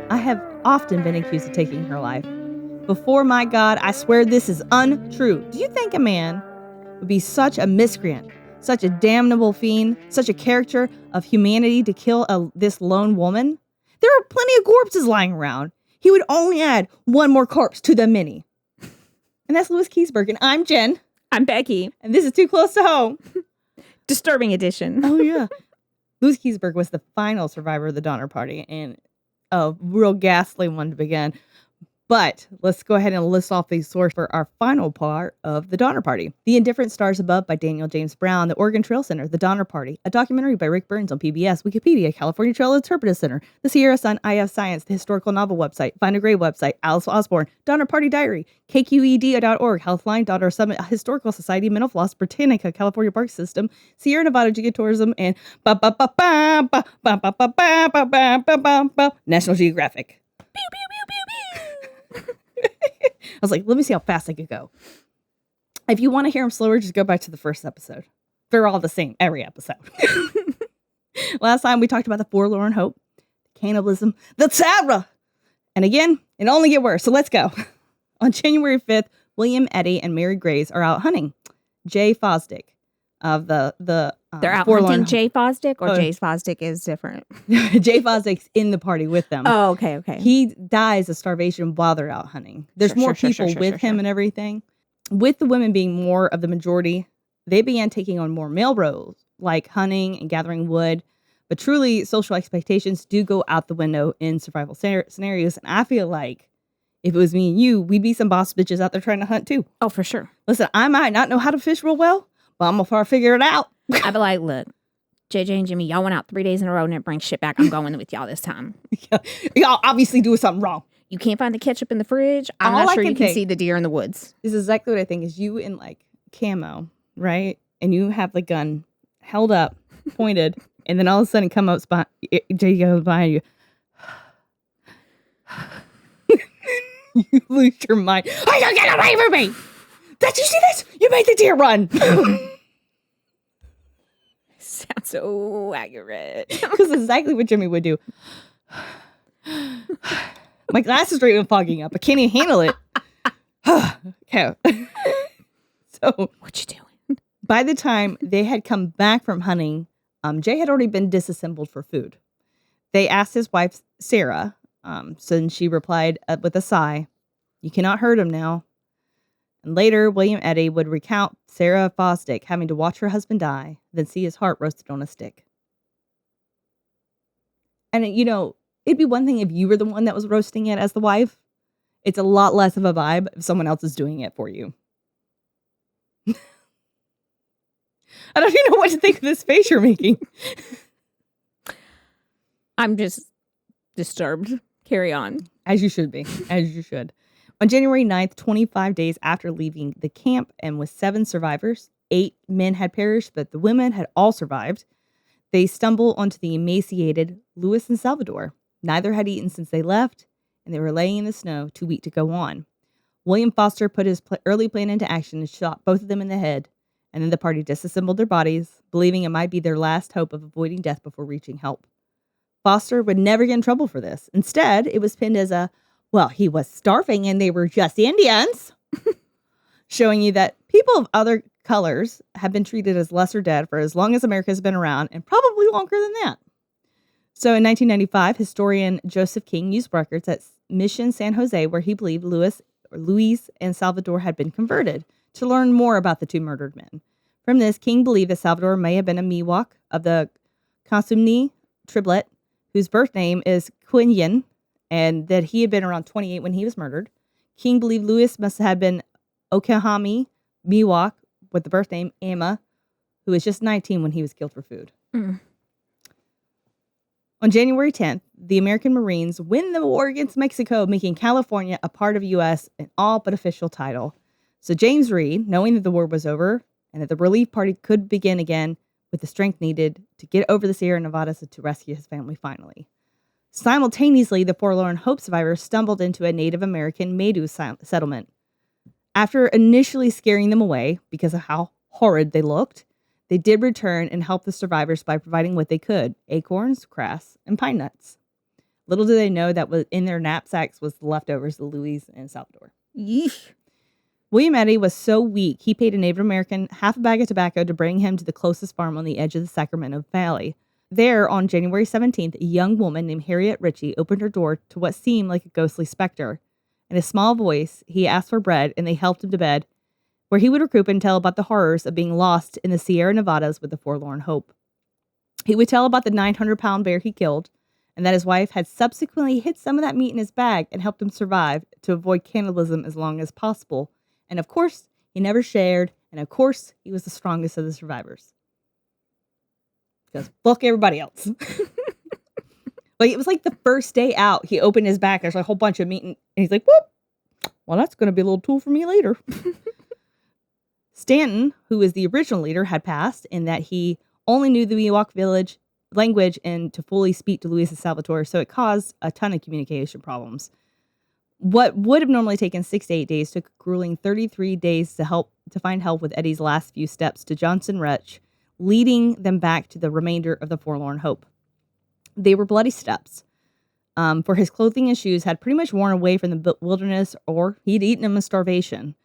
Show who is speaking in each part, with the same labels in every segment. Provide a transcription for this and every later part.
Speaker 1: I have often been accused of taking her life. Before my God, I swear this is untrue. Do you think a man would be such a miscreant, such a damnable fiend, such a character of humanity to kill this lone woman? There are plenty of corpses lying around. He would only add one more corpse to the many. And that's Lewis Keseberg, and I'm Jen.
Speaker 2: I'm Becky.
Speaker 1: And this is Too Close to Home.
Speaker 2: Disturbing edition.
Speaker 1: Oh, yeah. Lewis Keseberg was the final survivor of the Donner Party, and a real ghastly one to begin. But let's go ahead and list off these sources for our final part of the Donner Party. The Indifferent Stars Above by Daniel James Brown, The Oregon Trail Center, The Donner Party, a documentary by Rick Burns on PBS, Wikipedia, California Trail Interpretive Center, The Sierra Sun IF Science, The Historical Novel website, Find a Grave website, Alice Osborne, Donner Party Diary, KQED.org, Healthline.org Summit, Historical Society, Mental Floss, Britannica, California Park System, Sierra Nevada Geotourism, and National Geographic.
Speaker 2: Pew, pew, pew, pew, pew.
Speaker 1: I was like, let me see how fast I could go. If you want to hear them slower, just go back to the first episode. They're all the same every episode. Last time we talked about the forlorn hope, cannibalism, the terror. And again, it only get worse. So let's go. On January 5th, William Eddy and Mary Grace are out hunting. Jay Fosdick of the
Speaker 2: They're out hunting Jay Fosdick, or Jay Fosdick is different?
Speaker 1: Jay Fosdick's in the party with them.
Speaker 2: Oh, okay.
Speaker 1: He dies of starvation while they're out hunting. There's more people with him and everything. With the women being more of the majority, they began taking on more male roles, like hunting and gathering wood. But truly, social expectations do go out the window in survival scenarios. And I feel like if it was me and you, we'd be some boss bitches out there trying to hunt too.
Speaker 2: Oh, for sure.
Speaker 1: Listen, I might not know how to fish real well, but I'm going to figure it out.
Speaker 2: I'd be like, look, JJ and Jimmy, y'all went out 3 days in a row and didn't bring shit back. I'm going with y'all this time.
Speaker 1: Y'all obviously doing something wrong.
Speaker 2: You can't find the ketchup in the fridge. I'm not sure you can see the deer in the woods.
Speaker 1: This is exactly what I think is you in like camo, right? And you have the gun held up, pointed, and then all of a sudden come up Jay goes behind you. You lose your mind. Oh, you get away from me! Did you see this? You made the deer run.
Speaker 2: Sounds so accurate.
Speaker 1: Because exactly what Jimmy would do. My glasses are even fogging up. I can't even handle it. Okay. So,
Speaker 2: what you doing?
Speaker 1: By the time they had come back from hunting, Jay had already been disassembled for food. They asked his wife, Sarah, so she replied with a sigh, "You cannot hurt him now." And later, William Eddy would recount Sarah Fosdick having to watch her husband die, then see his heart roasted on a stick. And, it'd be one thing if you were the one that was roasting it as the wife. It's a lot less of a vibe if someone else is doing it for you. I don't even know what to think of this face you're making.
Speaker 2: I'm just disturbed. Carry on.
Speaker 1: As you should be. As you should. On January 9th, 25 days after leaving the camp and with 7 survivors, 8 men had perished, but the women had all survived. They stumbled onto the emaciated Lewis and Salvador. Neither had eaten since they left, and they were laying in the snow, too weak to go on. William Foster put his early plan into action and shot both of them in the head, and then the party disassembled their bodies, believing it might be their last hope of avoiding death before reaching help. Foster would never get in trouble for this. Instead, it was pinned as he was starving and they were just Indians, showing you that people of other colors have been treated as lesser dead for as long as America has been around, and probably longer than that. So in 1995, historian Joseph King used records at Mission San Jose, where he believed Luis and Salvador had been converted, to learn more about the 2 murdered men. From this, King believed that Salvador may have been a Miwok of the Consumni triblet, whose birth name is Quinyan, and that he had been around 28 when he was murdered. King believed Lewis must have been Okehami Miwok with the birth name Amma, who was just 19 when he was killed for food.
Speaker 2: Mm.
Speaker 1: On January 10th, the American Marines win the war against Mexico, making California a part of U.S. in all but official title. So James Reed, knowing that the war was over and that the relief party could begin again with the strength needed to get over the Sierra Nevadas to rescue his family finally. Simultaneously, the forlorn hope survivors stumbled into a Native American Maidu settlement. After initially scaring them away because of how horrid they looked, they did return and help the survivors by providing what they could: acorns, grass, and pine nuts. Little do they know that was in their knapsacks was the leftovers of Louis and Salvador.
Speaker 2: Yeesh.
Speaker 1: William Eddy was so weak, he paid a Native American half a bag of tobacco to bring him to the closest farm on the edge of the Sacramento Valley. There, on January 17th, a young woman named Harriet Ritchie opened her door to what seemed like a ghostly specter. In a small voice, he asked for bread, and they helped him to bed, where he would recoup and tell about the horrors of being lost in the Sierra Nevadas with the forlorn hope. He would tell about the 900-pound bear he killed, and that his wife had subsequently hid some of that meat in his bag and helped him survive to avoid cannibalism as long as possible. And of course, he never shared, and of course, he was the strongest of the survivors. Because fuck everybody else. Like, it was like the first day out, he opened his bag, there's a whole bunch of meat, and he's like, whoop, well, that's going to be a little tool for me later. Stanton, who was the original leader, had passed in that he only knew the Miwok village language and to fully speak to Luis and Salvatore, so it caused a ton of communication problems. What would have normally taken 6 to 8 days took a grueling 33 days to find help with Eddie's last few steps to Johnson Wretch, leading them back to the remainder of the forlorn hope. They were bloody steps, for his clothing and shoes had pretty much worn away from the wilderness, or he'd eaten them in starvation.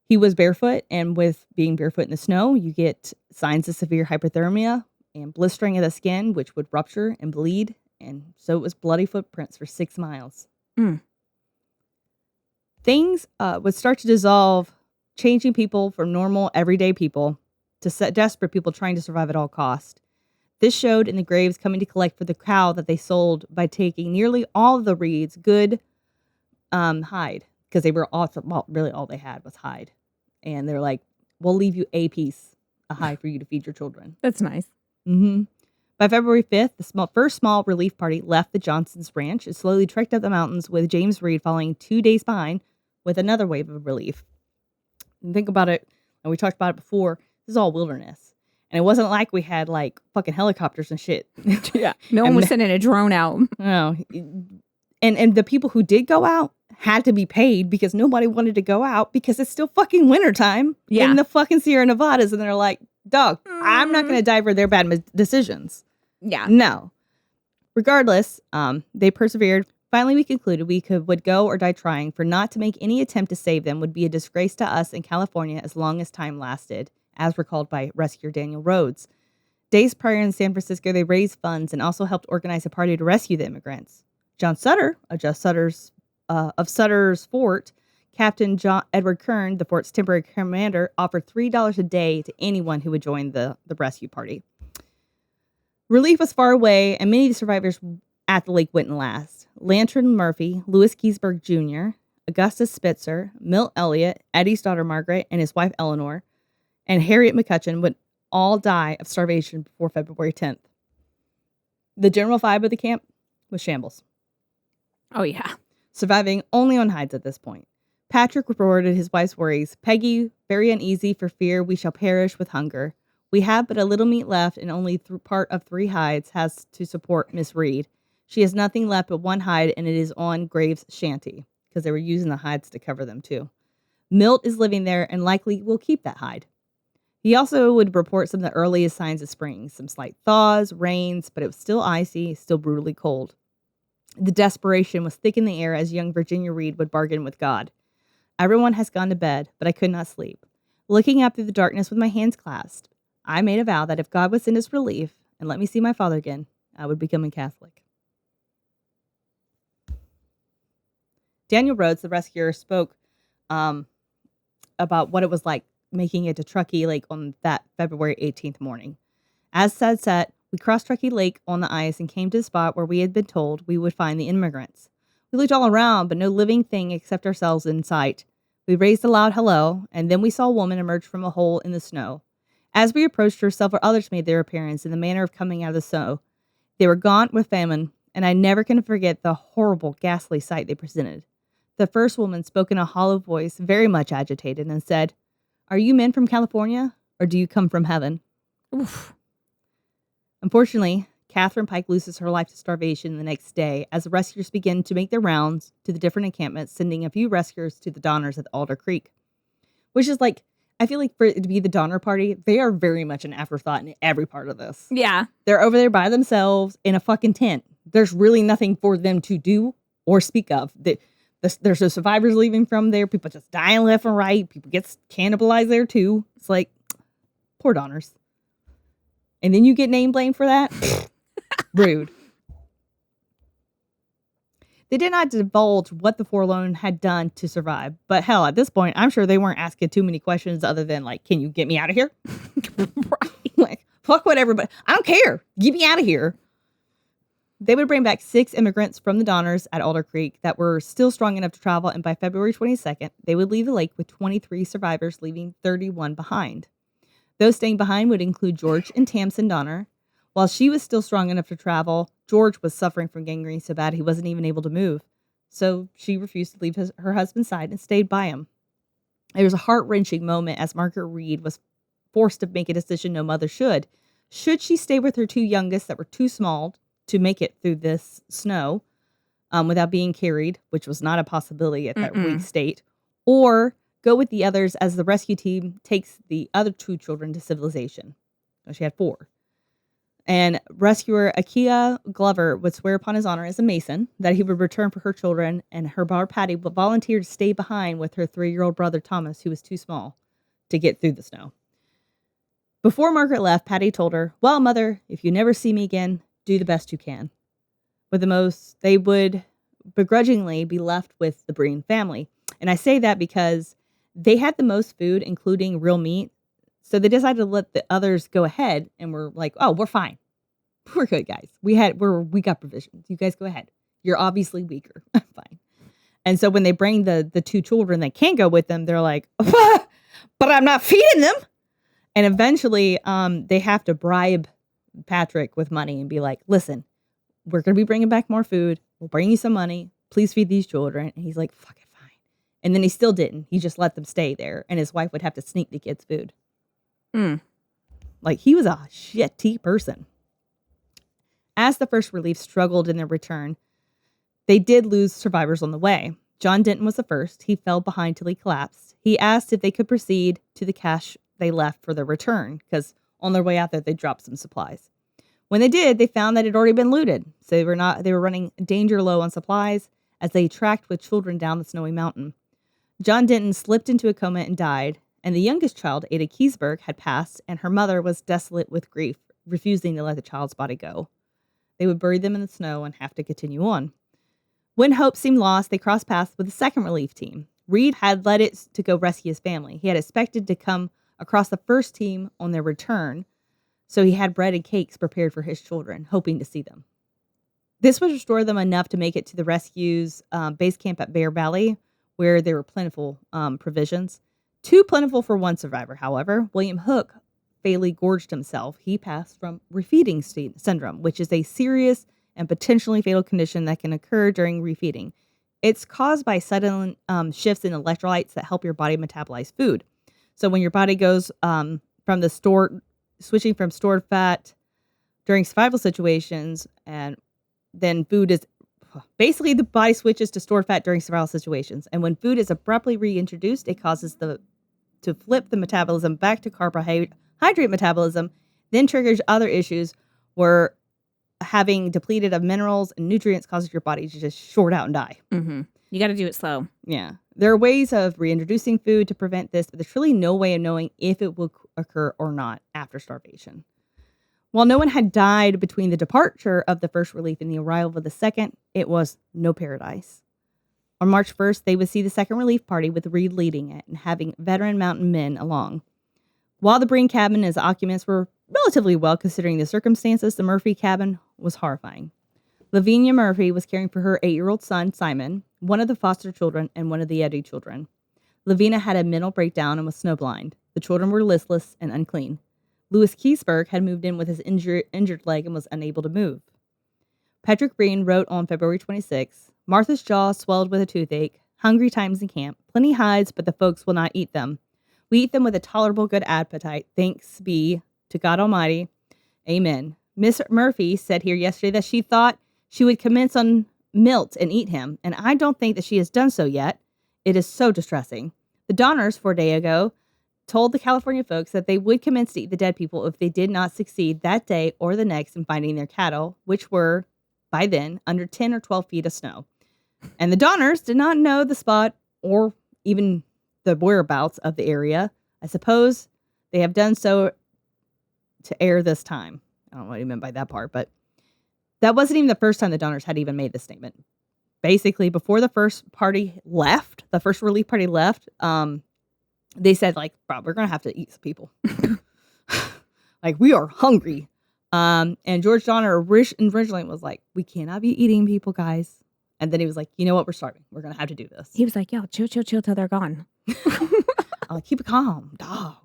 Speaker 1: He was barefoot, and with being barefoot in the snow, you get signs of severe hypothermia and blistering of the skin, which would rupture and bleed. And so it was bloody footprints for 6 miles. Things would start to dissolve, changing people from normal, everyday people to desperate people trying to survive at all cost. This showed in the graves coming to collect for the cow that they sold by taking nearly all of the Reeds' good hide, because they were awesome. Well, really all they had was hide. And they're like, we'll leave you a piece of hide for you to feed your children.
Speaker 2: That's nice.
Speaker 1: Mm-hmm. By February 5th, the first small relief party left the Johnsons' ranch and slowly trekked up the mountains, with James Reed following 2 days behind with another wave of relief. And think about it, and we talked about it before, this is all wilderness. And it wasn't like we had like fucking helicopters and shit.
Speaker 2: Yeah. No one was sending a drone out.
Speaker 1: No. And the people who did go out had to be paid because nobody wanted to go out because it's still fucking wintertime in the fucking Sierra Nevadas. And they're like, dog, I'm not going to die for their bad decisions.
Speaker 2: Yeah.
Speaker 1: No. Regardless, they persevered. Finally, we concluded would go or die trying, for not to make any attempt to save them would be a disgrace to us in California as long as time lasted, as recalled by rescuer Daniel Rhodes. Days prior in San Francisco, they raised funds and also helped organize a party to rescue the immigrants. John Sutter, of Sutter's Fort, Captain John Edward Kern, the fort's temporary commander, offered $3 a day to anyone who would join the rescue party. Relief was far away, and many of the survivors at the lake wouldn't last. Lantern Murphy, Lewis Keseberg Jr., Augustus Spitzer, Milt Elliott, Eddie's daughter Margaret, and his wife Eleanor, and Harriet McCutcheon would all die of starvation before February 10th. The general vibe of the camp was shambles.
Speaker 2: Oh, yeah.
Speaker 1: Surviving only on hides at this point. Patrick reported his wife's worries. Peggy, very uneasy for fear we shall perish with hunger. We have but a little meat left, and only part of 3 hides has to support Miss Reed. She has nothing left but 1 hide, and it is on Graves' shanty, because they were using the hides to cover them too. Milt is living there and likely will keep that hide. He also would report some of the earliest signs of spring, some slight thaws, rains, but it was still icy, still brutally cold. The desperation was thick in the air as young Virginia Reed would bargain with God. Everyone has gone to bed, but I could not sleep. Looking up through the darkness with my hands clasped, I made a vow that if God would send us relief and let me see my father again, I would become a Catholic. Daniel Rhodes, the rescuer, spoke about what it was like making it to Truckee Lake on that February 18th morning. As sunset, we crossed Truckee Lake on the ice and came to the spot where we had been told we would find the immigrants. We looked all around, but no living thing except ourselves in sight. We raised a loud hello, and then we saw a woman emerge from a hole in the snow. As we approached her, several others made their appearance in the manner of coming out of the snow. They were gaunt with famine, and I never can forget the horrible, ghastly sight they presented. The first woman spoke in a hollow voice, very much agitated, and said, "Are you men from California, or do you come from heaven?" Oof. Unfortunately, Catherine Pike loses her life to starvation the next day as the rescuers begin to make their rounds to the different encampments, sending a few rescuers to the Donners at Alder Creek. Which is like, I feel like for it to be the Donner Party, they are very much an afterthought in every part of this.
Speaker 2: Yeah.
Speaker 1: They're over there by themselves in a fucking tent. there's really nothing for them to do or speak of. There's no survivors leaving from there. People just dying left and right. People get cannibalized there too. It's like, poor Donners. And then you get name blamed for that? Rude. They did not divulge what the Forlorn had done to survive. But hell, at this point, I'm sure they weren't asking too many questions other than like, can you get me out of here?
Speaker 2: Right.
Speaker 1: Like, fuck what everybody. I don't care. Get me out of here. They would bring back 6 immigrants from the Donners at Alder Creek that were still strong enough to travel. And by February 22nd, they would leave the lake with 23 survivors, leaving 31 behind. Those staying behind would include George and Tamsin Donner. While she was still strong enough to travel, George was suffering from gangrene so bad he wasn't even able to move. So she refused to leave her husband's side and stayed by him. It was a heart-wrenching moment as Margaret Reed was forced to make a decision no mother should. Should she stay with her 2 youngest that were too small to make it through this snow without being carried, which was not a possibility at that weak state, or go with the others as the rescue team takes the other 2 children to civilization? So she had 4. And rescuer Akia Glover would swear upon his honor as a Mason that he would return for her children, and her daughter Patty would volunteer to stay behind with her 3-year-old brother Thomas, who was too small to get through the snow. Before Margaret left, Patty told her, "Well, Mother, if you never see me again, do the best you can." They would begrudgingly be left with the Breen family. And I say that because they had the most food, including real meat. So they decided to let the others go ahead and were like, "Oh, we're fine. We're good, guys. We got provisions. You guys go ahead. You're obviously weaker." Fine. And so when they bring the 2 children that can't go with them, they're like, "But I'm not feeding them." And eventually they have to bribe Patrick with money and be like, "Listen, we're going to be bringing back more food. We'll bring you some money. Please feed these children." And he's like, "Fuck it, fine." And then he still didn't. He just let them stay there. And his wife would have to sneak the kids food. Like, he was a shitty person. As the first relief struggled in their return, they did lose survivors on the way. John Denton was the first. He fell behind till he collapsed. He asked if they could proceed to the cache they left for their return, because on their way out there, they dropped some supplies. When they did, they found that it had already been looted. So they were running danger low on supplies as they tracked with children down the snowy mountain. John Denton slipped into a coma and died, and the youngest child, Ada Keseberg, had passed, and her mother was desolate with grief, refusing to let the child's body go. They would bury them in the snow and have to continue on. When hope seemed lost, they crossed paths with the second relief team. Reed had led it to go rescue his family. He had expected to come across the first team on their return, so he had bread and cakes prepared for his children, hoping to see them. This would restore them enough to make it to the rescue's base camp at Bear Valley, where there were plentiful provisions. Too plentiful for one survivor, however. William Hook fatally gorged himself. He passed from refeeding syndrome, which is a serious and potentially fatal condition that can occur during refeeding. It's caused by sudden shifts in electrolytes that help your body metabolize food. So when your body goes switching from stored fat during survival situations, and then food is basically the body switches to stored fat during survival situations. And when food is abruptly reintroduced, it causes to flip the metabolism back to carbohydrate metabolism, then triggers other issues where having depleted of minerals and nutrients causes your body to just short out and die.
Speaker 2: You got to do it slow.
Speaker 1: Yeah. There are ways of reintroducing food to prevent this, but there's really no way of knowing if it will occur or not after starvation. While no one had died between the departure of the first relief and the arrival of the second, it was no paradise. On March 1st, they would see the second relief party with Reed leading it and having veteran mountain men along. While the Breen cabin and its occupants were relatively well considering the circumstances, the Murphy cabin was horrifying. Lavinia Murphy was caring for her 8-year-old son, Simon, one of the foster children and one of the Eddy children. Lavinia had a mental breakdown and was snowblind. The children were listless and unclean. Lewis Keseberg had moved in with his injured leg and was unable to move. Patrick Breen wrote on February 26, "Martha's jaw swelled with a toothache. Hungry times in camp. Plenty hides, but the folks will not eat them. We eat them with a tolerable good appetite. Thanks be to God Almighty. Amen." Miss Murphy said here yesterday that she thought she would commence on Milt and eat him, and I don't think that she has done so yet. It is so distressing. The Donners, 4 days ago, told the California folks that they would commence to eat the dead people if they did not succeed that day or the next in finding their cattle, which were, by then, under 10 or 12 feet of snow. And the Donners did not know the spot or even the whereabouts of the area. I suppose they have done so to err this time. I don't know what he meant by that part, but that wasn't even the first time the Donners had even made this statement. Basically, before the first relief party left, they said, like, bro, we're going to have to eat some people. Like, we are hungry. And George Donner originally was like, we cannot be eating people, guys. And then he was like, you know what? We're starving. We're going to have to do this.
Speaker 2: He was like, yo, chill till they're gone.
Speaker 1: I'm like, keep it calm, dog.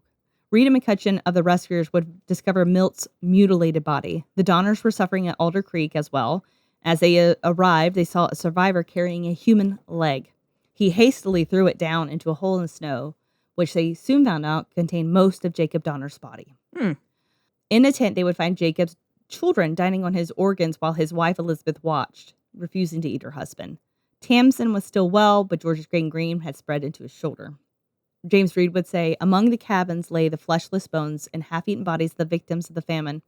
Speaker 1: Reed and McCutcheon of the rescuers would discover Milt's mutilated body. The Donners were suffering at Alder Creek as well. As they arrived, they saw a survivor carrying a human leg. He hastily threw it down into a hole in the snow, which they soon found out contained most of Jacob Donner's body. In a tent, they would find Jacob's children dining on his organs while his wife Elizabeth watched, refusing to eat her husband. Tamsin was still well, but George's gangrene had spread into his shoulder. James Reed would say, among the cabins lay the fleshless bones and half-eaten bodies of the victims of the famine.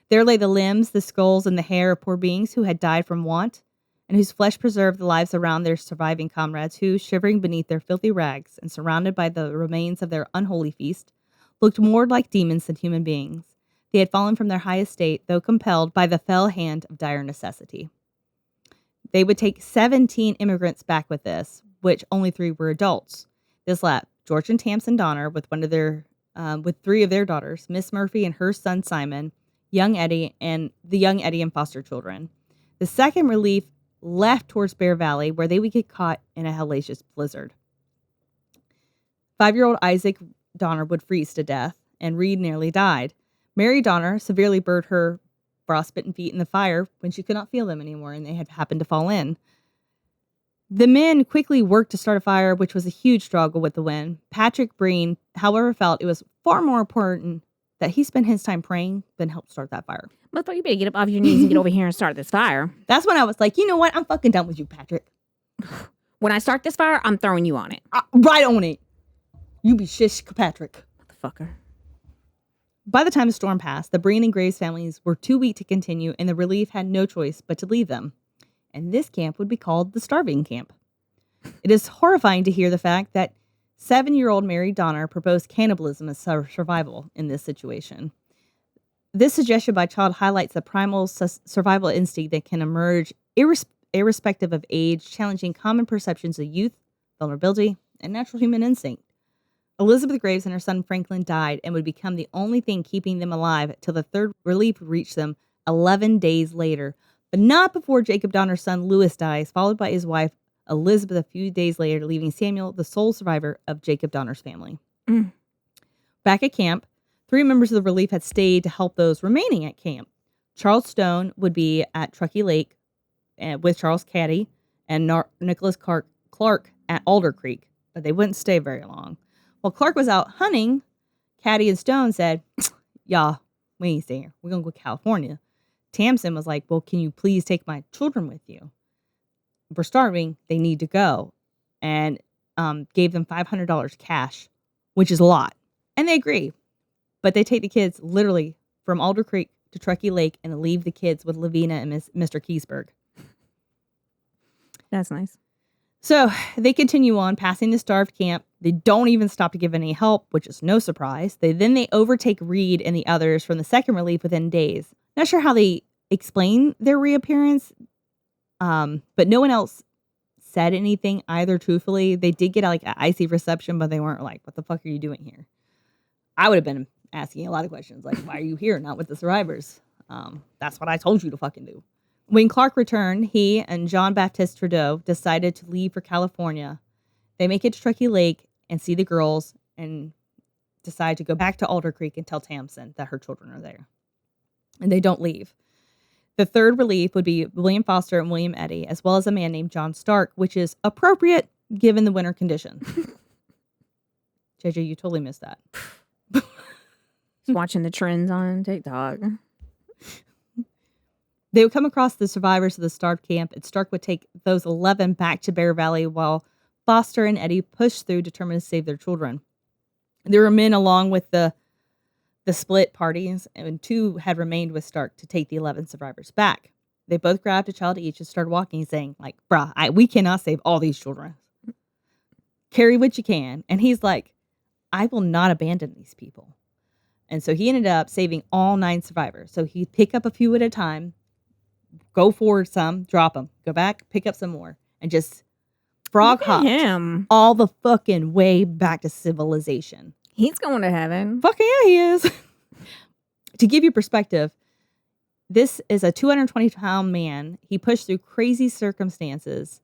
Speaker 1: There lay the limbs, the skulls, and the hair of poor beings who had died from want, and whose flesh preserved the lives around their surviving comrades who, shivering beneath their filthy rags and surrounded by the remains of their unholy feast, looked more like demons than human beings. They had fallen from their high estate, though compelled by the fell hand of dire necessity. They would take 17 immigrants back with this, which only 3 were adults. This left George and Tamsin Donner with with 3 of their daughters, Miss Murphy and her son Simon, young Eddie and foster children. The second relief left towards Bear Valley, where they would get caught in a hellacious blizzard. 5-year-old Isaac Donner would freeze to death, and Reed nearly died. Mary Donner severely burned her frostbitten feet in the fire when she could not feel them anymore, and they had happened to fall in. The men quickly worked to start a fire, which was a huge struggle with the wind. Patrick Breen, however, felt it was far more important that he spend his time praying than help start that fire.
Speaker 2: Motherfucker, you better get up off your knees and get over here and start this fire.
Speaker 1: That's when I was like, you know what? I'm fucking done with you, Patrick.
Speaker 2: When I start this fire, I'm throwing you on it.
Speaker 1: Right on it. You be shish, Patrick.
Speaker 2: Motherfucker.
Speaker 1: By the time the storm passed, the Breen and Graves families were too weak to continue, and the relief had no choice but to leave them. And this camp would be called the Starving Camp. It is horrifying to hear the fact that 7-year-old Mary Donner proposed cannibalism as survival in this situation. This suggestion by child highlights the primal survival instinct that can emerge irrespective of age, challenging common perceptions of youth, vulnerability, and natural human instinct. Elizabeth Graves and her son Franklin died and would become the only thing keeping them alive till the third relief reached them 11 days later, but not before Jacob Donner's son Lewis dies, followed by his wife Elizabeth a few days later, leaving Samuel the sole survivor of Jacob Donner's family. Back at camp, 3 members of the relief had stayed to help those remaining at camp. Charles Stone would be at Truckee Lake with Charles Caddy and Nicholas Clark at Alder Creek, but they wouldn't stay very long. While Clark was out hunting, Caddy and Stone said, "Yeah, we ain't staying here. We're going to go to California." Tamsin was like, "Well, can you please take my children with you? We're starving. They need to go." And gave them $500 cash, which is a lot. And they agree. But they take the kids literally from Alder Creek to Truckee Lake and leave the kids with Lavina and Mr. Keseberg.
Speaker 2: That's nice.
Speaker 1: So they continue on, passing the starved camp. They don't even stop to give any help, which is no surprise. They overtake Reed and the others from the second relief within days. Not sure how they explain their reappearance, but no one else said anything either, truthfully. They did get like an icy reception, but they weren't like, "What the fuck are you doing here?" I would have been asking a lot of questions, like, "Why are you here, not with the survivors?" That's what I told you to fucking do. When Clark returned, he and Jean Baptiste Trudeau decided to leave for California. They make it to Truckee Lake and see the girls and decide to go back to Alder Creek and tell Tamsin that her children are there. And they don't leave. The third relief would be William Foster and William Eddy, as well as a man named John Stark, which is appropriate given the winter conditions. JJ, you totally missed that.
Speaker 2: Just watching the trends on TikTok.
Speaker 1: They would come across the survivors of the starved camp, and Stark would take those 11 back to Bear Valley while Foster and Eddy pushed through, determined to save their children. There were men along with the split parties, and 2 had remained with Stark to take the 11 survivors back. They both grabbed a child each and started walking, saying, like, bruh, we cannot save all these children. Carry what you can. And he's like, I will not abandon these people. And so he ended up saving all 9 survivors. So he'd pick up a few at a time, go forward some, drop them, go back, pick up some more, and just frog hop
Speaker 2: him
Speaker 1: all the fucking way back to civilization.
Speaker 2: He's going to heaven.
Speaker 1: Fucking yeah, he is. To give you perspective, this is a 220-pound man. He pushed through crazy circumstances,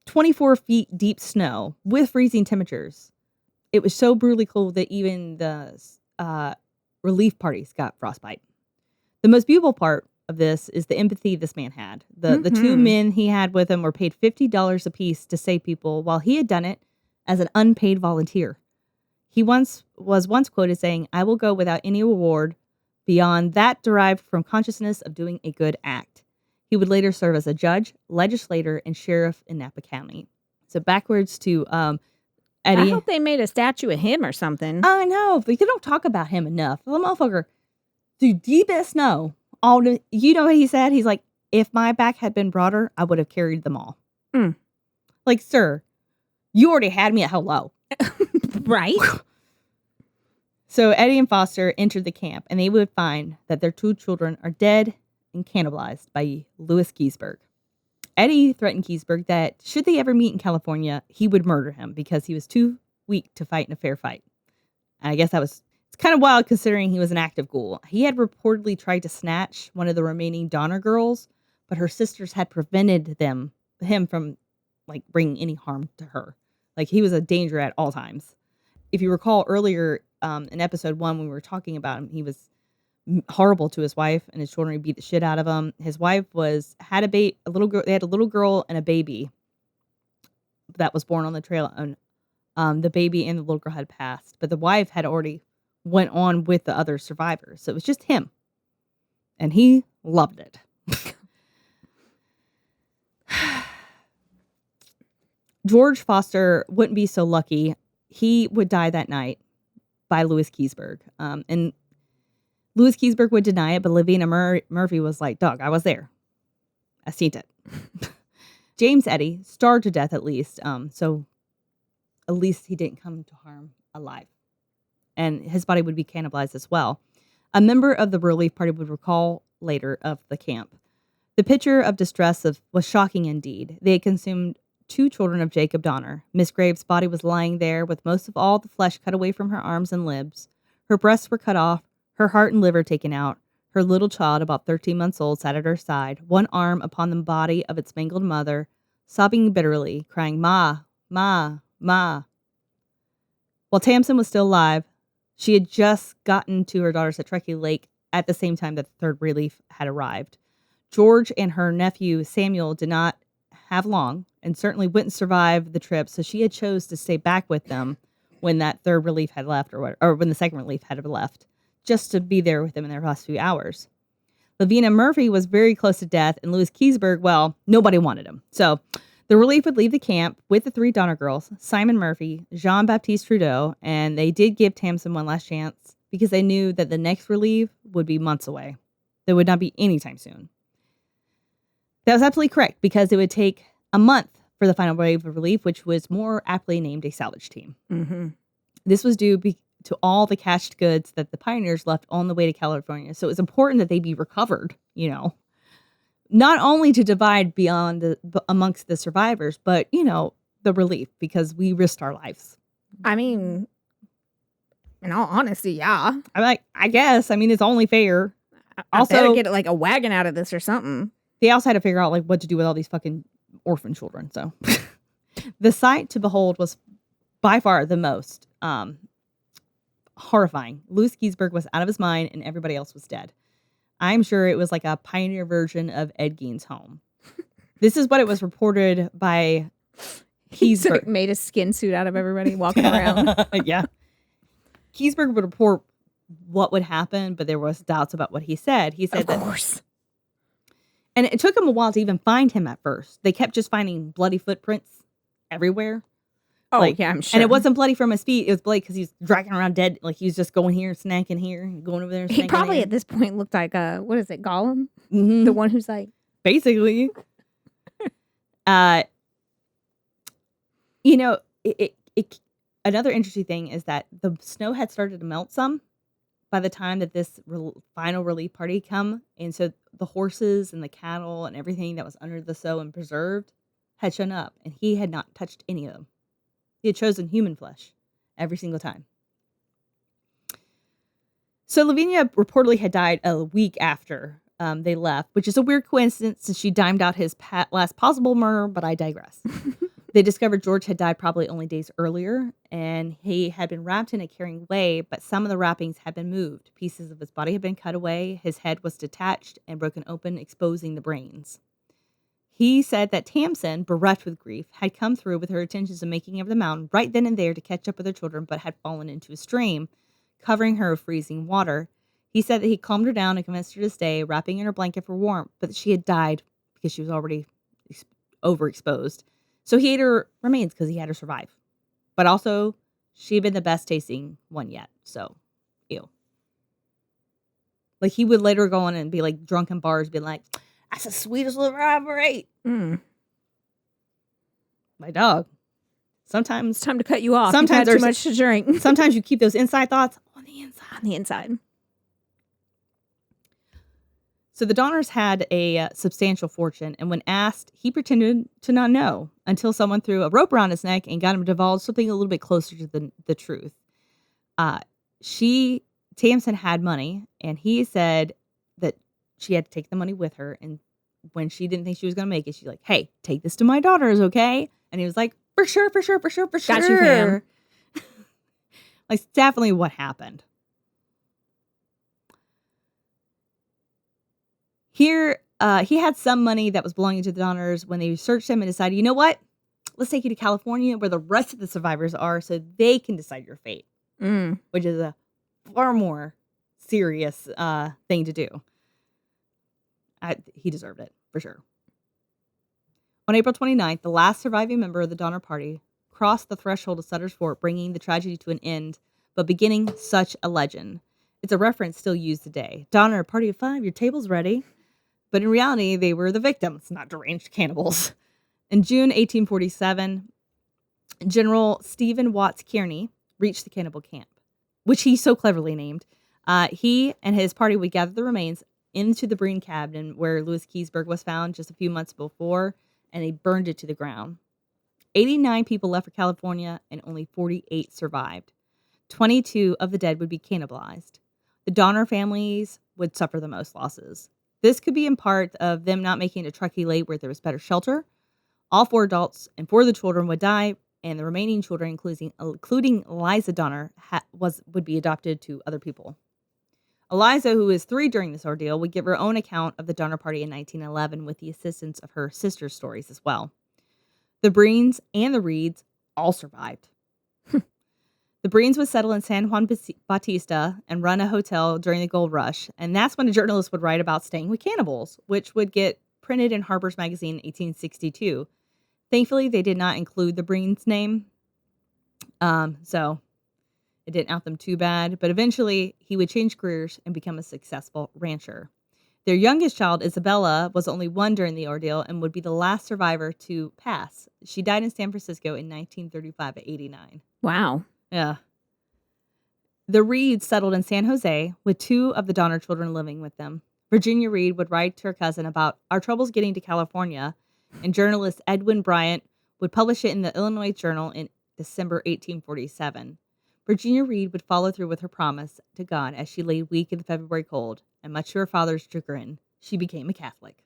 Speaker 1: 24 feet deep snow with freezing temperatures. It was so brutally cold that even the relief parties got frostbite. The most beautiful part of this is the empathy this man had. The 2 men he had with him were paid $50 apiece to save people, while he had done it as an unpaid volunteer. He was once quoted saying, "I will go without any reward beyond that derived from consciousness of doing a good act." He would later serve as a judge, legislator, and sheriff in Napa County. So backwards to Eddie.
Speaker 2: I hope they made a statue of him or something.
Speaker 1: I know, but they don't talk about him enough. The motherfucker, through deepest snow, you know what he said? He's like, if my back had been broader, I would have carried them all. Like, sir, you already had me at hello.
Speaker 2: Right?
Speaker 1: So Eddie and Foster entered the camp, and they would find that their 2 children are dead and cannibalized by Lewis Keseberg. Eddie threatened Keseberg that should they ever meet in California, he would murder him because he was too weak to fight in a fair fight. And I guess it's kind of wild considering he was an active ghoul. He had reportedly tried to snatch one of the remaining Donner girls, but her sisters had prevented him from like bringing any harm to her. Like, he was a danger at all times. If you recall earlier in episode 1, when we were talking about him, he was horrible to his wife and his children. He beat the shit out of them. His wife had a little girl. They had a little girl and a baby that was born on the trail, and the baby and the little girl had passed, but the wife had already went on with the other survivors. So it was just him, and he loved it. George Foster wouldn't be so lucky. He would die that night by Lewis Keseberg. And Lewis Keseberg would deny it, but Lavina Murphy was like, dog, I was there. I seen it. James Eddy starved to death at least. So at least he didn't come to harm alive. And his body would be cannibalized as well. A member of the relief party would recall later of the camp. The picture of distress was shocking indeed. They had consumed 2 children of Jacob Donner. Miss Graves' body was lying there with most of all the flesh cut away from her arms and limbs. Her breasts were cut off, her heart and liver taken out. Her little child, about 13 months old, sat at her side, one arm upon the body of its mangled mother, sobbing bitterly, crying, "Ma, Ma, Ma." While Tamsin was still alive, she had just gotten to her daughters at Truckee Lake at the same time that the third relief had arrived. George and her nephew Samuel did not have long and certainly wouldn't survive the trip, so she had chose to stay back with them when that third relief had left, or when the second relief had left, just to be there with them in their last few hours. Lavina Murphy was very close to death, and Lewis Keseberg, well, nobody wanted him. So the relief would leave the camp with the 3 Donner girls, Simon Murphy, Jean-Baptiste Trudeau, and they did give Tamsin one last chance because they knew that the next relief would be months away. There would not be anytime soon. That was absolutely correct because it would take a month for the final wave of relief, which was more aptly named a salvage team.
Speaker 2: Mm-hmm.
Speaker 1: This was due to all the cached goods that the pioneers left on the way to California. So it was important that they be recovered, not only to divide amongst the survivors, but, the relief, because we risked our lives.
Speaker 2: I mean, in all honesty, yeah.
Speaker 1: I guess. It's only fair.
Speaker 2: I better get like a wagon out of this or something.
Speaker 1: They also had to figure out like what to do with all these fucking orphan children. So the sight to behold was by far the most horrifying. Lewis Keseberg was out of his mind and everybody else was dead. I'm sure it was like a pioneer version of Ed Gein's home. This is what it was reported by Keseberg.
Speaker 2: He made a skin suit out of everybody walking around.
Speaker 1: Yeah. Keseberg would report what would happen, but there was doubts about what he said. He said
Speaker 2: of course.
Speaker 1: And it took him a while to even find him at first. They kept just finding bloody footprints everywhere.
Speaker 2: Oh, yeah, I'm sure.
Speaker 1: And it wasn't bloody from his feet. It was bloody because he's dragging around dead. Like, he was just going here, snacking here, and going over there. And
Speaker 2: he probably at this point looked like, what is it, Gollum?
Speaker 1: Mm-hmm.
Speaker 2: The one who's like,
Speaker 1: Basically. You know, another interesting thing is that the snow had started to melt some by the time that this final relief party come. And so the horses and the cattle and everything that was under the snow and preserved had shown up. And he had not touched any of them. He had chosen human flesh every single time. So Lavinia reportedly had died a week after they left, which is a weird coincidence since she dimed out his last possible murder, but I digress. They discovered George had died probably only days earlier, and he had been wrapped in a caring way, but some of the wrappings had been moved. Pieces of his body had been cut away, his head was detached and broken open, exposing the brains. He said that Tamsin, bereft with grief, had come through with her intentions of making of the mountain right then and there to catch up with her children, but had fallen into a stream, covering her with freezing water. He said that he calmed her down and convinced her to stay, wrapping in her blanket for warmth, but she had died because she was already overexposed. So he ate her remains because he had her survive. But also, she had been the best tasting one yet. So, ew. Like, he would later go on and be like drunk in bars, being like, that's the sweetest liver I ever ate.
Speaker 2: Mm.
Speaker 1: My dog. Sometimes
Speaker 2: It's time to cut you off.
Speaker 1: Sometimes
Speaker 2: You've had too much to drink.
Speaker 1: Sometimes you keep those inside thoughts on the inside.
Speaker 2: On the inside.
Speaker 1: So the Donners had a substantial fortune, and when asked, he pretended to not know until someone threw a rope around his neck and got him to divulge something a little bit closer to the truth. Tamsin had money, and he said that she had to take the money with her, and when she didn't think she was going to make it, she's like, hey, take this to my daughters, okay? And he was like, for sure.
Speaker 2: Got you, fam.
Speaker 1: Like, it's definitely what happened. Here, he had some money that was belonging to the Donners when they searched him and decided, you know what? Let's take you to California where the rest of the survivors are so they can decide your fate, which is a far more serious thing to do. He deserved it, for sure. On April 29th, the last surviving member of the Donner Party crossed the threshold of Sutter's Fort, bringing the tragedy to an end, but beginning such a legend. It's a reference still used today. Donner, party of 5, your table's ready. But in reality, they were the victims, not deranged cannibals. In June 1847, General Stephen Watts Kearney reached the cannibal camp, which he so cleverly named. He and his party would gather the remains into the Breen cabin where Lewis Keseberg was found just a few months before, and they burned it to the ground. 89 people left for California, and only 48 survived. 22 of the dead would be cannibalized. The Donner families would suffer the most losses. This could be in part of them not making it to Truckee Lake where there was better shelter. All 4 adults and 4 of the children would die, and the remaining children, including Eliza Donner, would be adopted to other people. Eliza, who was 3 during this ordeal, would give her own account of the Donner Party in 1911 with the assistance of her sister's stories as well. The Breens and the Reeds all survived. The Breens would settle in San Juan Bautista and run a hotel during the gold rush, and that's when a journalist would write about staying with cannibals, which would get printed in Harper's Magazine in 1862. Thankfully, they did not include the Breens' name, so it didn't out them too bad, but eventually he would change careers and become a successful rancher. Their youngest child, Isabella, was only 1 during the ordeal and would be the last survivor to pass. She died in San Francisco in 1935 at 89.
Speaker 2: Wow.
Speaker 1: Yeah. The Reeds settled in San Jose with 2 of the Donner children living with them. Virginia Reed would write to her cousin about our troubles getting to California, and journalist Edwin Bryant would publish it in the Illinois Journal in December 1847. Virginia Reed would follow through with her promise to God as she lay weak in the February cold, and much to her father's chagrin, she became a Catholic.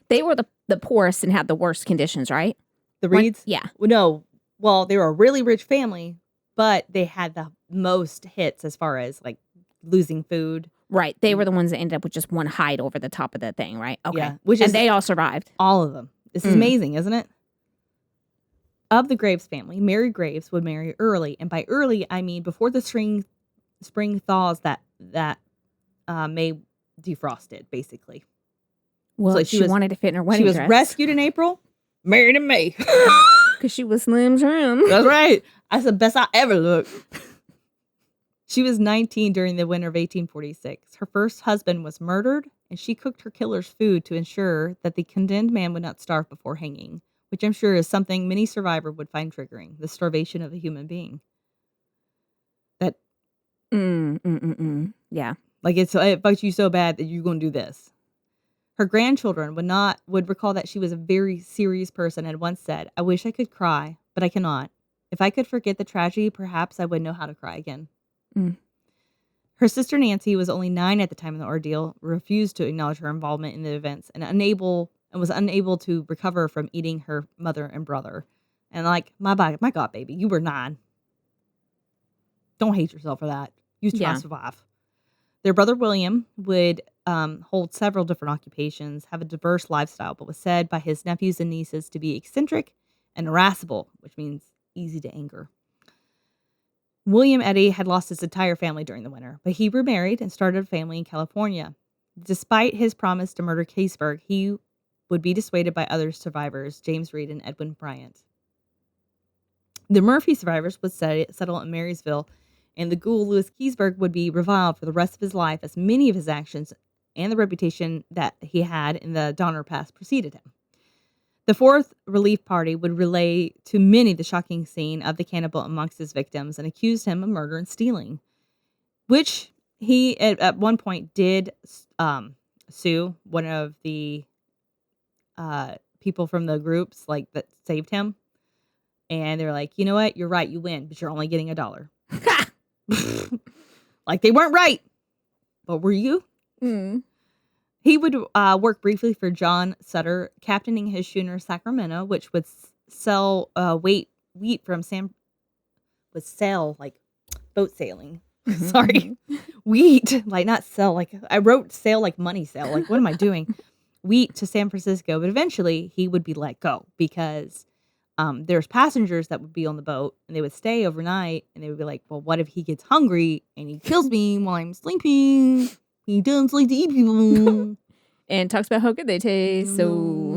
Speaker 2: They were the poorest and had the worst conditions, right?
Speaker 1: The Reeds?
Speaker 2: Yeah.
Speaker 1: No. Well, they were a really rich family, but they had the most hits as far as like losing food.
Speaker 2: Right. They were the ones that ended up with just 1 hide over the top of the thing, right? Okay.
Speaker 1: Yeah,
Speaker 2: and they all survived.
Speaker 1: All of them. This is amazing, isn't it? Of the Graves family, Mary Graves would marry early. And by early, I mean before the spring thaws that May defrosted, basically.
Speaker 2: Well,
Speaker 1: So
Speaker 2: she wanted to fit in her wedding
Speaker 1: She was
Speaker 2: dress.
Speaker 1: rescued in April, married in May.
Speaker 2: Because she was slim trim.
Speaker 1: That's right. That's the best I ever looked. She was 19 during the winter of 1846. Her first husband was murdered, and she cooked her killer's food to ensure that the condemned man would not starve before hanging, which I'm sure is something many survivors would find triggering, the starvation of a human being. That,
Speaker 2: Yeah.
Speaker 1: like, it bugs you so bad that you're going to do this. Her grandchildren would recall that she was a very serious person and once said, "I wish I could cry, but I cannot. If I could forget the tragedy, perhaps I would know how to cry again."
Speaker 2: Mm.
Speaker 1: Her sister Nancy was only 9 at the time of the ordeal, refused to acknowledge her involvement in the events, and was unable to recover from eating her mother and brother. And like, my God, baby, you were 9. Don't hate yourself for that. You try to survive. Their brother William would hold several different occupations, have a diverse lifestyle, but was said by his nephews and nieces to be eccentric and irascible, which means easy to anger. William Eddy had lost his entire family during the winter, but he remarried and started a family in California. Despite his promise to murder Keseberg, he would be dissuaded by other survivors, James Reed and Edwin Bryant. The Murphy survivors would settle in Marysville, and the ghoul Lewis Keseberg would be reviled for the rest of his life, as many of his actions and the reputation that he had in the Donner Pass preceded him. The fourth relief party would relay to many the shocking scene of the cannibal amongst his victims and accused him of murder and stealing, which he at one point did sue one of the people from the groups like that saved him. And they're like, "You know what? You're right. You win, but you're only getting $1." Like, they weren't right. But were you?
Speaker 2: Mm.
Speaker 1: He would work briefly for John Sutter, captaining his schooner Sacramento, which would sell wheat from would sell like boat sailing. Sorry. Wheat, like not sell, like I wrote sale like money sale. Like, what am I doing? Wheat to San Francisco, but eventually he would be let go because there's passengers that would be on the boat and they would stay overnight and they would be like, "Well, what if he gets hungry and he kills me while I'm sleeping? He doesn't like to eat people."
Speaker 2: And talks about how good they taste. So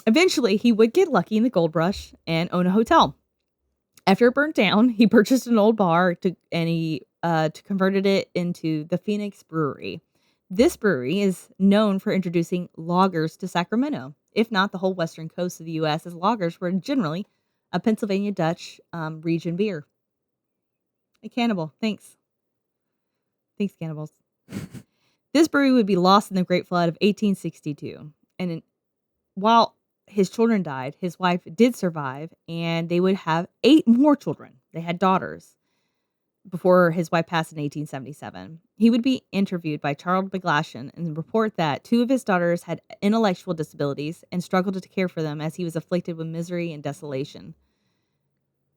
Speaker 1: eventually he would get lucky in the gold rush and own a hotel. After it burnt down, he purchased an old bar and he converted it into the Phoenix Brewery. This brewery is known for introducing lagers to Sacramento, if not the whole western coast of the U.S., as lagers were generally a Pennsylvania Dutch region beer. A cannibal. Thanks. Thanks, cannibals. This brewery would be lost in the Great Flood of 1862. And while his children died, his wife did survive, and they would have 8 more children. They had daughters before his wife passed in 1877. He would be interviewed by Charles McGlashan and report that 2 of his daughters had intellectual disabilities and struggled to care for them as he was afflicted with misery and desolation.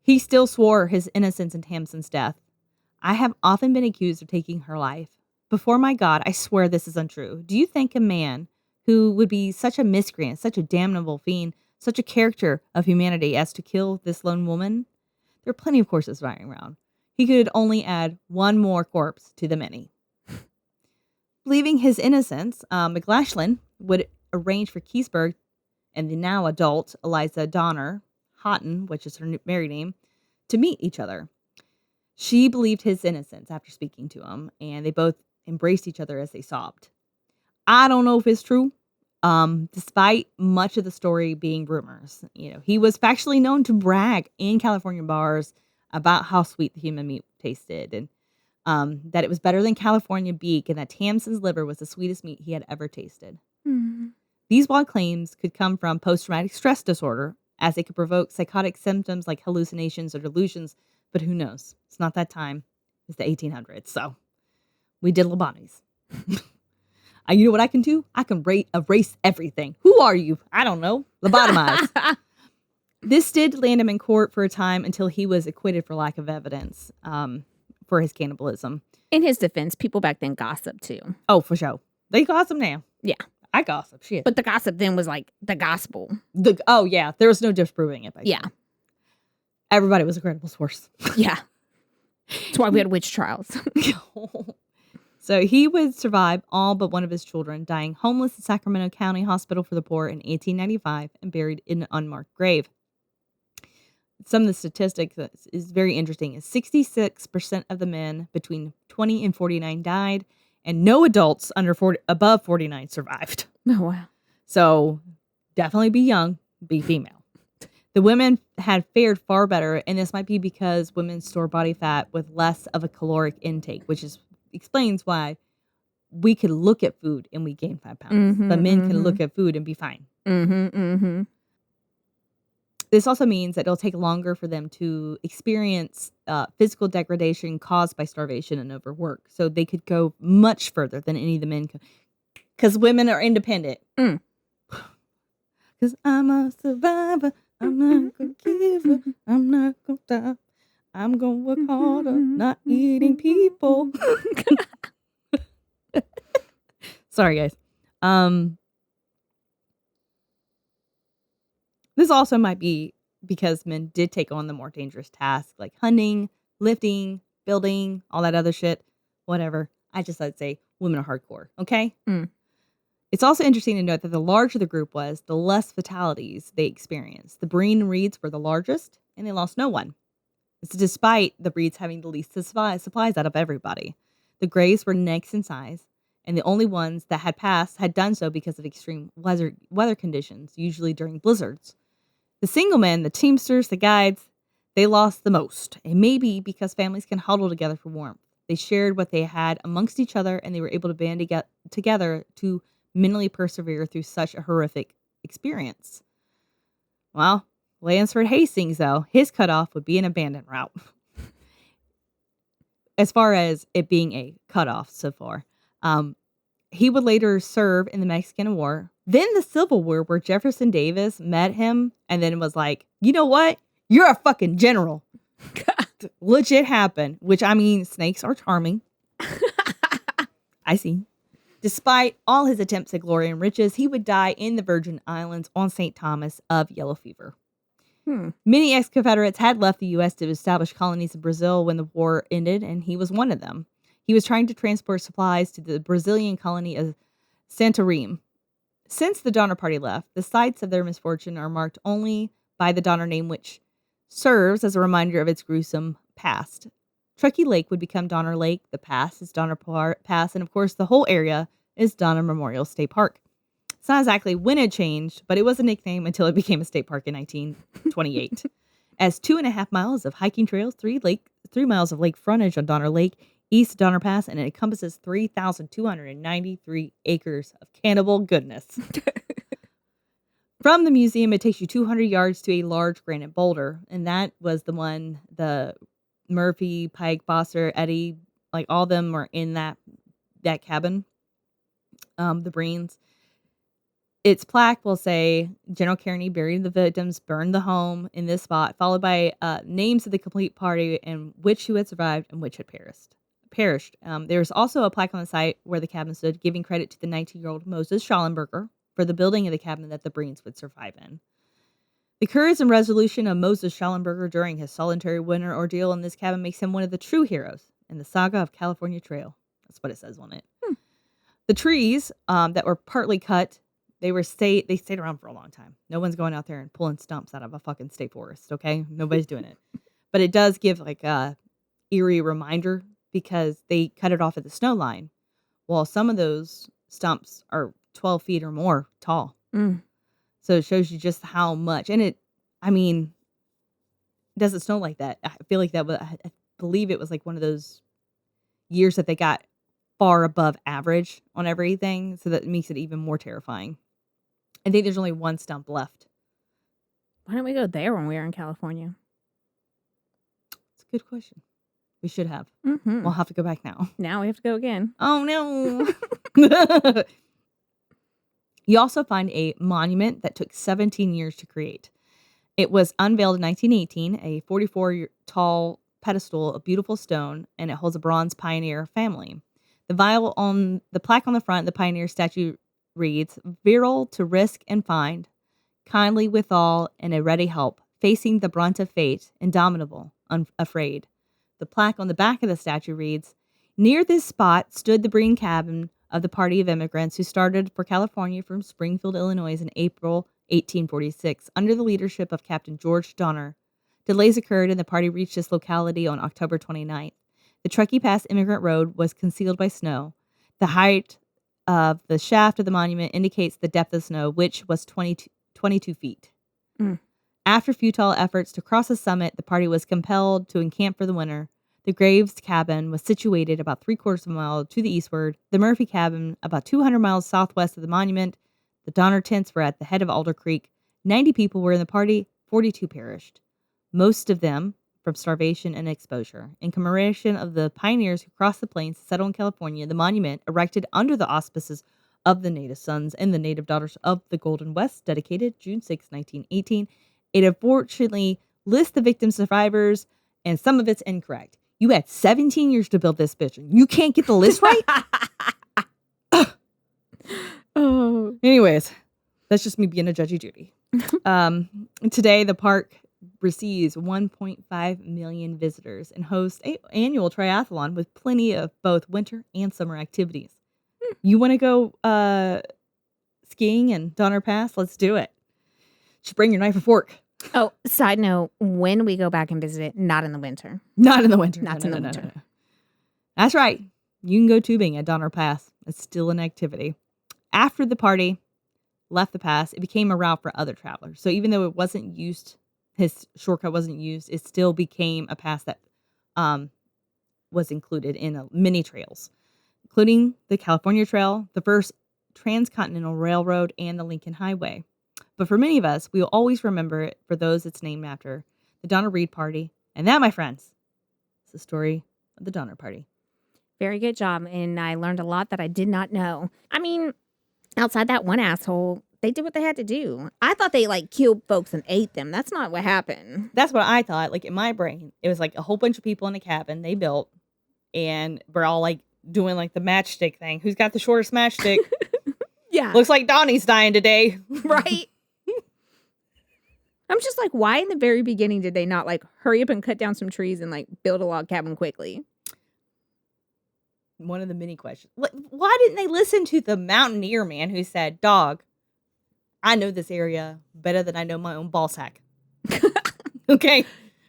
Speaker 1: He still swore his innocence in Tamsin's death. "I have often been accused of taking her life. Before my God, I swear this is untrue. Do you think a man who would be such a miscreant, such a damnable fiend, such a character of humanity as to kill this lone woman? There are plenty of corpses lying around. He could only add one more corpse to the many." Believing his innocence, McGlashan would arrange for Keseberg and the now adult Eliza Donner Houghton, which is her married name, to meet each other. She believed his innocence after speaking to him, and they both embraced each other as they sobbed. I don't know if it's true, despite much of the story being rumors. He was factually known to brag in California bars about how sweet the human meat tasted, and that it was better than California beef, and that Tamsin's liver was the sweetest meat he had ever tasted. These wild claims could come from post-traumatic stress disorder, as they could provoke psychotic symptoms like hallucinations or delusions, but who knows? It's not that time. It's the 1800s, so we did lobotomies. You know what I can do? I can erase everything. Who are you? I don't know. Lobotomize. This did land him in court for a time until he was acquitted for lack of evidence for his cannibalism.
Speaker 2: in his defense, people back then gossiped too.
Speaker 1: Oh, for sure. They gossip now.
Speaker 2: Yeah.
Speaker 1: I gossip. Shit.
Speaker 2: But the gossip then was like the gospel.
Speaker 1: Oh, yeah. There was no disproving it.
Speaker 2: Yeah.
Speaker 1: Everybody was a credible source.
Speaker 2: Yeah. That's why we had witch trials.
Speaker 1: So he would survive all but one of his children, dying homeless at Sacramento County Hospital for the Poor in 1895 and buried in an unmarked grave. Some of the statistics that is very interesting is 66% of the men between 20 and 49 died, and no adults above 49 survived.
Speaker 2: Oh, wow.
Speaker 1: So definitely be young, be female. The women had fared far better, and this might be because women store body fat with less of a caloric intake, which explains why we could look at food and we gain 5 pounds, but men can look at food and be fine. This also means that it'll take longer for them to experience physical degradation caused by starvation and overwork. So they could go much further than any of the men could, because women are independent. Because I'm a survivor. I'm not going to give up. I'm not going to stop. I'm going to work harder, not eating people. Sorry, guys. This also might be because men did take on the more dangerous tasks like hunting, lifting, building, all that other shit. Whatever. I'd say women are hardcore, okay? It's also interesting to note that the larger the group was, the less fatalities they experienced. The Breen and Reeds were the largest, and they lost no one. It's despite the Reeds having the least supplies out of everybody. The Greys were next in size, and the only ones that had passed had done so because of extreme weather conditions, usually during blizzards. The single men, the teamsters, the guides, they lost the most, and maybe because families can huddle together for warmth. They shared what they had amongst each other, and they were able to band together to mentally persevere through such a horrific experience. Well, Lansford Hastings, though, his cutoff would be an abandoned route. As far as it being a cutoff so far. He would later serve in the Mexican War, then the Civil War, where Jefferson Davis met him and then was like, you know what? You're a fucking general. Legit happened, which I mean, snakes are charming. I see. Despite all his attempts at glory and riches, he would die in the Virgin Islands on St. Thomas of yellow fever. Many ex-Confederates had left the U.S. to establish colonies in Brazil when the war ended, and he was one of them. He was trying to transport supplies to the Brazilian colony of Santarém. Since the Donner Party left, the sites of their misfortune are marked only by the Donner name, which serves as a reminder of its gruesome past. Truckee Lake would become Donner Lake. The pass is Donner Pass. And, of course, the whole area is Donner Memorial State Park. It's not exactly when it changed, but it was a nickname until it became a state park in 1928. As 2.5 miles of hiking trails, 3 miles of lake frontage on Donner Lake, east of Donner Pass, and it encompasses 3,293 acres of cannibal goodness. From the museum, it takes you 200 yards to a large granite boulder, and that was the one the Murphy, Pike, Bosser, Eddie, like all of them were in that cabin, the Breens. Its plaque will say, General Kearney buried the victims, burned the home in this spot, followed by names of the complete party and which who had survived and which had perished. There's also a plaque on the site where the cabin stood, giving credit to the 19-year-old Moses Schallenberger for the building of the cabin that the Breens would survive in. The courage and resolution of Moses Schallenberger during his solitary winter ordeal in this cabin makes him one of the true heroes in the saga of California Trail. That's what it says on it. The trees that were partly cut, they stayed around for a long time. No one's going out there and pulling stumps out of a fucking state forest, okay? Nobody's doing it. But it does give like a eerie reminder because they cut it off at the snow line. Well, some of those stumps are 12 feet or more tall. So it shows you just how much. And it doesn't snow like that. I feel like I believe it was like one of those years that they got far above average on everything. So that makes it even more terrifying. I think there's only one stump left.
Speaker 2: Why don't we go there when we were in California?
Speaker 1: It's a good question. We should have.
Speaker 2: Mm-hmm.
Speaker 1: We'll have to go back now.
Speaker 2: Now we have to go again.
Speaker 1: Oh, no. You also find a monument that took 17 years to create. It was unveiled in 1918, a 44-tall pedestal of beautiful stone, and it holds a bronze pioneer family. The plaque on the front of the pioneer statue reads, virile to risk and find, kindly withal and a ready help, facing the brunt of fate, indomitable, unafraid. The plaque on the back of the statue reads, Near this spot stood the Breen cabin of the party of immigrants who started for California from Springfield, Illinois in April 1846 under the leadership of Captain George Donner. Delays occurred and the party reached this locality on October 29th. The Truckee Pass Immigrant Road was concealed by snow. The height of the shaft of the monument indicates the depth of snow, which was 22 feet.
Speaker 2: Mm.
Speaker 1: After futile efforts to cross the summit, the party was compelled to encamp for the winter. The Graves cabin was situated about 3/4 of a mile to the eastward, the Murphy cabin about 200 miles southwest of the monument. The Donner tents were at the head of Alder Creek. 90 people were in the party, 42 perished, most of them from starvation and exposure. In commemoration of the pioneers who crossed the plains to settle in California, the monument, erected under the auspices of the native sons and the native daughters of the Golden West, dedicated June 6, 1918. It unfortunately lists the victims' survivors, and some of it's incorrect. You had 17 years to build this bitch, and you can't get the list right?
Speaker 2: Oh.
Speaker 1: Anyways, that's just me being a judgy Judy. Today, the park receives 1.5 million visitors and hosts an annual triathlon with plenty of both winter and summer activities. You want to go skiing in Donner Pass? Let's do it. Just bring your knife and fork.
Speaker 2: Oh, side note, when we go back and visit it, not in the winter.
Speaker 1: Not in the winter.
Speaker 2: Not in the winter.
Speaker 1: No. That's right. You can go tubing at Donner Pass. It's still an activity. After the party left the pass, it became a route for other travelers. So even though it wasn't used, his shortcut wasn't used, it still became a pass that was included in many trails, including the California Trail, the first Transcontinental Railroad, and the Lincoln Highway. But for many of us, we will always remember it for those it's named after, the Donner Reed Party. And that, my friends, is the story of the Donner Party.
Speaker 2: Very good job. And I learned a lot that I did not know. I mean, outside that one asshole, they did what they had to do. I thought they killed folks and ate them. That's not what happened.
Speaker 1: That's what I thought. In my brain, it was a whole bunch of people in a cabin they built, and we're all doing the matchstick thing. Who's got the shortest matchstick?
Speaker 2: Yeah.
Speaker 1: Looks like Donnie's dying today.
Speaker 2: Right. I'm just why in the very beginning did they not hurry up and cut down some trees and build a log cabin quickly?
Speaker 1: One of the many questions. Why didn't they listen to the mountaineer man who said, "Dog, I know this area better than I know my own ball sack." Okay?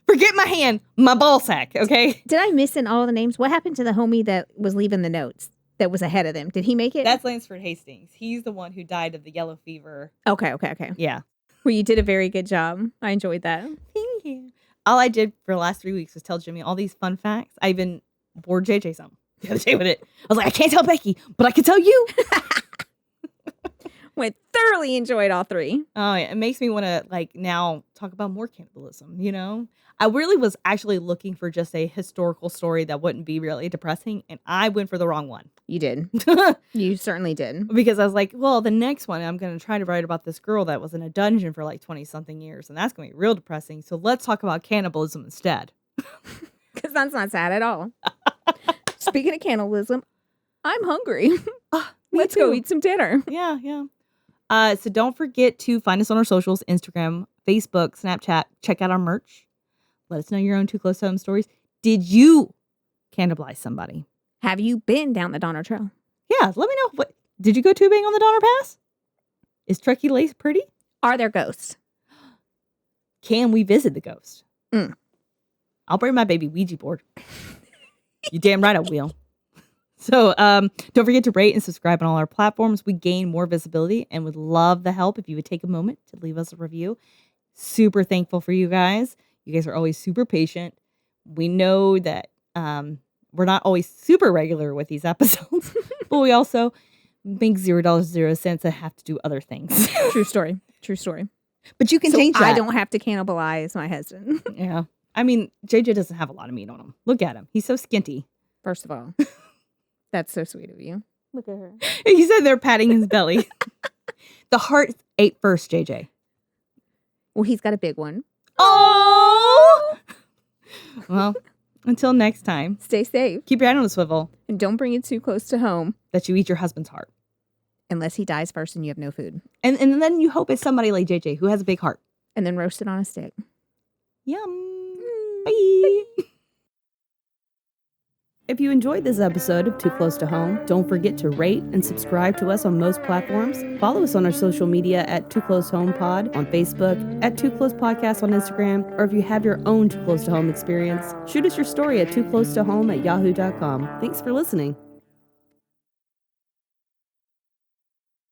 Speaker 1: Forget my hand, my ball sack, okay?
Speaker 2: Did I miss in all the names? What happened to the homie that was leaving the notes that was ahead of them? Did he make it?
Speaker 1: That's Lansford Hastings. He's the one who died of the yellow fever.
Speaker 2: Okay.
Speaker 1: Yeah.
Speaker 2: Well, you did a very good job. I enjoyed that.
Speaker 1: Thank you. All I did for the last 3 weeks was tell Jimmy all these fun facts. I even bored JJ some the other day with it. I was like, I can't tell Becky, but I can tell you.
Speaker 2: Went thoroughly enjoyed all three.
Speaker 1: Oh, yeah. It makes me want to now talk about more cannibalism, I really was actually looking for just a historical story that wouldn't be really depressing, and I went for the wrong one.
Speaker 2: You did. You certainly did.
Speaker 1: Because I was like, well, the next one, I'm going to try to write about this girl that was in a dungeon for 20-something years, and that's going to be real depressing. So let's talk about cannibalism instead.
Speaker 2: Because that's not sad at all. Speaking of cannibalism, I'm hungry. Let's go eat some dinner.
Speaker 1: Yeah. So don't forget to find us on our socials, Instagram, Facebook, Snapchat. Check out our merch. Let us know your own too close to home stories. Did you cannibalize somebody?
Speaker 2: Have you been down the Donner Trail?
Speaker 1: Yeah, let me know. Did you go tubing on the Donner Pass? Is Truckee Lake pretty?
Speaker 2: Are there ghosts?
Speaker 1: Can we visit the ghost?
Speaker 2: Mm.
Speaker 1: I'll bring my baby Ouija board. You damn right I will. So don't forget to rate and subscribe on all our platforms. We gain more visibility and would love the help if you would take a moment to leave us a review. Super thankful for you guys. You guys are always super patient. We know that we're not always super regular with these episodes, but we also make $0.00 and have to do other things.
Speaker 2: True story.
Speaker 1: But you can change that.
Speaker 2: I don't have to cannibalize my husband.
Speaker 1: Yeah. I mean, JJ doesn't have a lot of meat on him. Look at him. He's so skinty.
Speaker 2: First of all, that's so sweet of you. Look at her.
Speaker 1: He said they're patting his belly. The heart ate first, JJ.
Speaker 2: Well, he's got a big one.
Speaker 1: Oh! Well, until next time.
Speaker 2: Stay safe.
Speaker 1: Keep your head on a swivel.
Speaker 2: And don't bring it too close to home.
Speaker 1: That you eat your husband's heart.
Speaker 2: Unless he dies first and you have no food.
Speaker 1: And then you hope it's somebody like JJ who has a big heart.
Speaker 2: And then roast it on a stick.
Speaker 1: Yum. Bye. If you enjoyed this episode of Too Close to Home, don't forget to rate and subscribe to us on most platforms. Follow us on our social media at Too Close Home Pod on Facebook, at Too Close Podcast on Instagram, or if you have your own Too Close to Home experience, shoot us your story at tooclosetohome@yahoo.com. Thanks for listening.